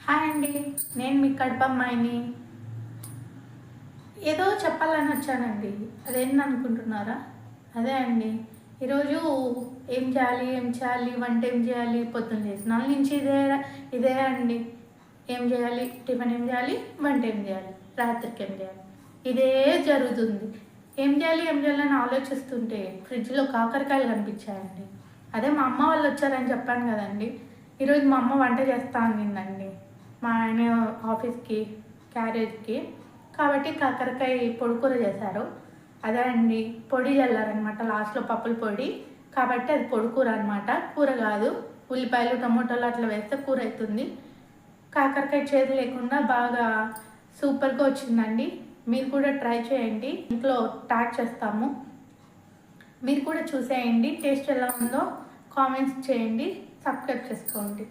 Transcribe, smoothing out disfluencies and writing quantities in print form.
Hi అండి, నేను మీ కడపమ్మాయిని. ఏదో చెప్పాలని వచ్చానండి. అదేంటి అనుకుంటున్నారా? అదే అండి, ఈరోజు ఏం చేయాలి, వంట ఏం చేయాలి, పొద్దున్న లేచినాల నుంచి ఇదే అండి. ఏం చేయాలి, టిఫిన్ ఏం చేయాలి, వంట ఏం చేయాలి, రాత్రికి ఏం చేయాలి, ఇదే జరుగుతుంది. ఏం చేయాలని ఆలోచిస్తుంటే ఫ్రిడ్జ్లో కాకరకాయలు కనిపించాయండి. అదే మా అమ్మ వాళ్ళు వచ్చారని చెప్పాను కదండి. ఈరోజు మా అమ్మ వంట చేస్తా అనిందండి మా ఆయన ఆఫీస్కి క్యారేజ్కి. కాబట్టి కాకరకాయ పొడి కూర చేశారు. అదే అండి, పొడి చల్లారనమాట లాస్ట్లో, పప్పుల పొడి. కాబట్టి అది పొడి కూర అనమాట, కూర కాదు. ఉల్లిపాయలు టమోటాలు అట్లా వేస్తే కూర అవుతుంది. కాకరకాయ చేదు లేకుండా బాగా సూపర్గా వచ్చిందండి. మీరు కూడా ట్రై చేయండి, ఇంట్లో ట్యాగ్ చేస్తాము. మీరు కూడా చూసేయండి, టేస్ట్ ఎలా ఉందో కామెంట్స్ చేయండి, సబ్స్క్రైబ్ చేసుకోండి.